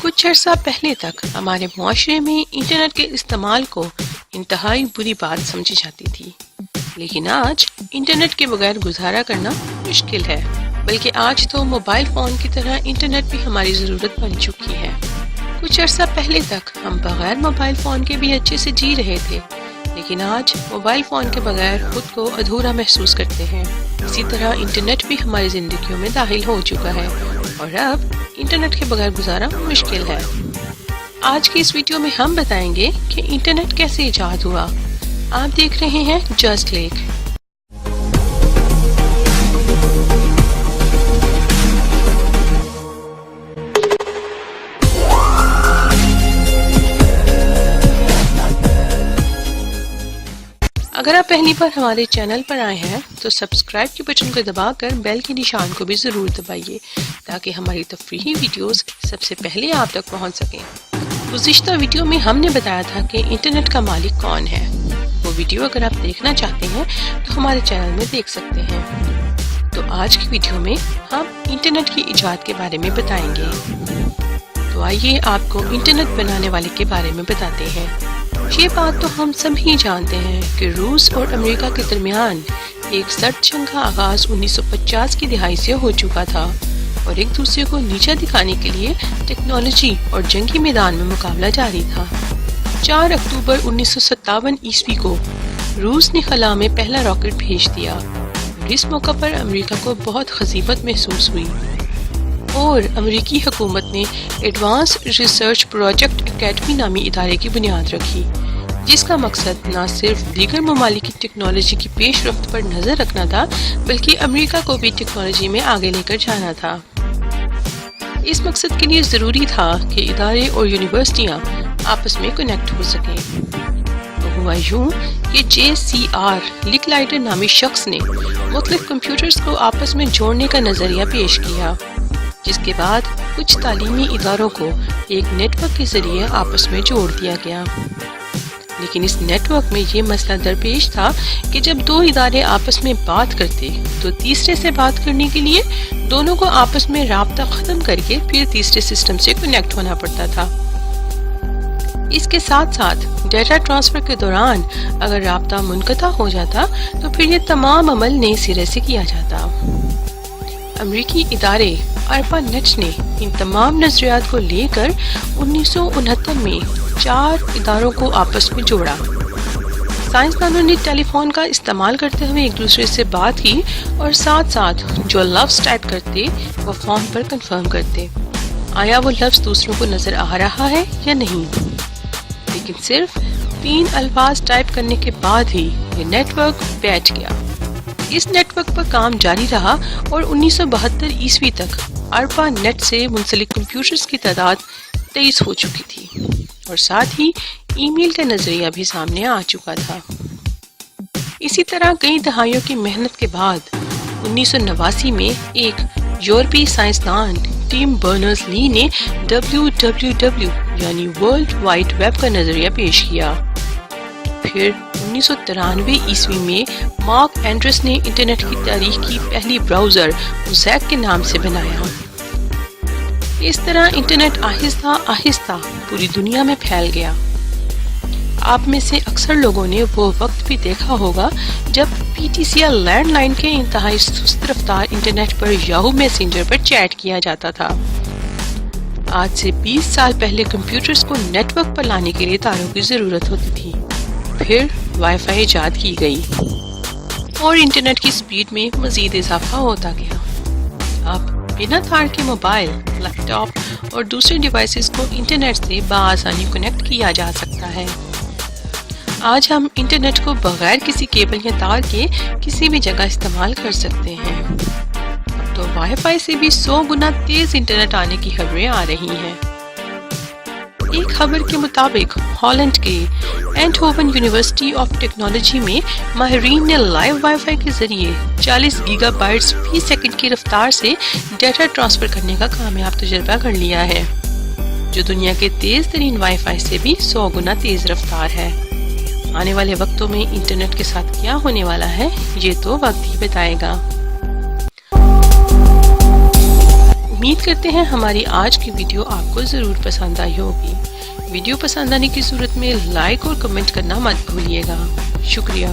کچھ عرصہ پہلے تک ہمارے معاشرے میں انٹرنیٹ کے استعمال کو انتہائی بری بات سمجھی جاتی تھی، لیکن آج انٹرنیٹ کے بغیر گزارا کرنا مشکل ہے، بلکہ آج تو موبائل فون کی طرح انٹرنیٹ بھی ہماری ضرورت بن چکی ہے۔ کچھ عرصہ پہلے تک ہم بغیر موبائل فون کے بھی اچھے سے جی رہے تھے، لیکن آج موبائل فون کے بغیر خود کو ادھورا محسوس کرتے ہیں۔ اسی طرح انٹرنیٹ بھی ہماری زندگیوں میں داخل ہو چکا ہے اور اب انٹرنیٹ کے بغیر گزارا مشکل ہے۔ آج کی اس ویڈیو میں ہم بتائیں گے کہ انٹرنیٹ کیسے ایجاد ہوا۔ آپ دیکھ رہے ہیں جسٹ کلک۔ اگر آپ پہلی بار ہمارے چینل پر آئے ہیں تو سبسکرائب کے بٹن کو دبا کر بیل کے نشان کو بھی ضرور دبائیے تاکہ ہماری تفریحی ویڈیوز سب سے پہلے آپ تک پہنچ سکیں۔ گزشتہ ویڈیو میں ہم نے بتایا تھا کہ انٹرنیٹ کا مالک کون ہے۔ وہ ویڈیو اگر آپ دیکھنا چاہتے ہیں تو ہمارے چینل میں دیکھ سکتے ہیں۔ تو آج کی ویڈیو میں ہم انٹرنیٹ کی ایجاد کے بارے میں بتائیں گے۔ تو آئیے آپ کو انٹرنیٹ بنانے والے کے بارے میں بتاتے ہیں۔ یہ بات تو ہم سب ہی جانتے ہیں کہ روس اور امریکہ کے درمیان ایک سرد جنگ کا آغاز 1950 کی دہائی سے ہو چکا تھا اور ایک دوسرے کو نیچا دکھانے کے لیے ٹیکنالوجی اور جنگی میدان میں مقابلہ جاری تھا۔ 4 اکتوبر 1957 عیسوی کو روس نے خلا میں پہلا راکٹ بھیج دیا اور اس موقع پر امریکہ کو بہت خصیبت محسوس ہوئی اور امریکی حکومت نے ایڈوانس ریسرچ پروجیکٹ اکیڈمی نامی ادارے کی بنیاد رکھی، جس کا مقصد نہ صرف دیگر ممالک کی ٹیکنالوجی کی پیش رفت پر نظر رکھنا تھا بلکہ امریکہ کو بھی ٹیکنالوجی میں آگے لے کر جانا تھا۔ اس مقصد کے لیے ضروری تھا کہ ادارے اور یونیورسٹیاں آپس میں کنیکٹ ہو سکیں۔ تو ہوا یوں کہ JCR لکلائٹر نامی شخص نے مختلف کمپیوٹرز کو آپس میں جوڑنے کا نظریہ پیش کیا، جس کے بعد کچھ تعلیمی اداروں کو ایک نیٹ ورک کے ذریعے آپس میں جوڑ دیا گیا۔ لیکن اس نیٹ ورک میں یہ مسئلہ درپیش تھا کہ جب 2 ادارے آپس میں بات کرتے تو تیسرے سے بات کرنے کے لیے دونوں کو آپس میں رابطہ ختم کر کے پھر تیسرے سسٹم سے کنیکٹ ہونا پڑتا تھا۔ اس کے ساتھ ساتھ ڈیٹا ٹرانسفر کے دوران اگر رابطہ منقطع ہو جاتا تو پھر یہ تمام عمل نئے سرے سے کیا جاتا۔ امریکی ادارے ARPA نیٹ نے ان تمام نظریات کو لے کر 1969 میں 4 اداروں کو آپس میں جوڑا۔ سائنسدانوں نے ٹیلی فون کا استعمال کرتے ہوئے ایک دوسرے سے بات کی اور ساتھ ساتھ جو لفظ ٹائپ کرتے وہ فون پر کنفرم کرتے آیا وہ لفظ دوسروں کو نظر آ رہا ہے یا نہیں۔ لیکن صرف 3 الفاظ ٹائپ کرنے کے بعد ہی یہ نیٹ ورک بیٹھ گیا۔ اس نیٹ ورک پر کام جاری رہا اور 1972 عیسوی تک ARPA نیٹ سے منسلک کمپیوٹرز کی تعداد 23 ہو چکی تھی اور ساتھ ہی ای میل کا نظریہ بھی سامنے آ چکا تھا۔ اسی طرح کئی دہائیوں کی محنت کے بعد 1989 میں ایک یورپی سائنسدان ٹیم برنرز لی نے WWW یعنی ورلڈ وائڈ ویب کا نظریہ پیش کیا۔ پھر 1993 عیسوی میں مارک اینڈرس نے انٹرنیٹ کی تاریخ کی پہلی براؤزر موزیک کے نام سے بنایا۔ اس طرح انٹرنیٹ آہستہ آہستہ پوری دنیا میں پھیل گیا۔ آپ میں سے اکثر لوگوں نے وہ وقت بھی دیکھا ہوگا جب PTCL لینڈ لائن کے انتہائی سست رفتار انٹرنیٹ پر یاہو میسنجر پر چیٹ کیا جاتا تھا۔ آج سے 20 سال پہلے کمپیوٹرز کو نیٹ ورک پر لانے کے لیے تاروں کی ضرورت ہوتی تھی۔ پھر وائی فائی ایجاد کی گئی اور انٹرنیٹ کی سپیڈ میں مزید اضافہ ہوتا گیا۔ اب بنا تار کے موبائل، لیپ ٹاپ اور دوسرے ڈیوائسز کو انٹرنیٹ سے بآسانی کنیکٹ کیا جا سکتا ہے۔ آج ہم انٹرنیٹ کو بغیر کسی کیبل یا تار کے کسی بھی جگہ استعمال کر سکتے ہیں۔ اب تو وائی فائی سے بھی 100 گنا تیز انٹرنیٹ آنے کی خبریں آ رہی ہیں۔ ایک خبر کے مطابق ہالینڈ کے اینٹہوون یونیورسٹی آف ٹیکنالوجی میں ماہرین نے لائیو وائی فائی کے ذریعے 40 گیگا بائٹس فی سیکنڈ کی رفتار سے ڈیٹا ٹرانسفر کرنے کا کامیاب تجربہ کر لیا ہے، جو دنیا کے تیز ترین وائی فائی سے بھی 100 گنا تیز رفتار ہے۔ آنے والے وقتوں میں انٹرنیٹ کے ساتھ کیا ہونے والا ہے یہ تو وقت ہی بتائے گا۔ امید کرتے ہیں ہماری آج کی ویڈیو آپ کو ضرور پسند آئی ہوگی۔ ویڈیو پسند آنے کی صورت میں لائک اور کمنٹ کرنا مت بھولیے گا۔ شکریہ۔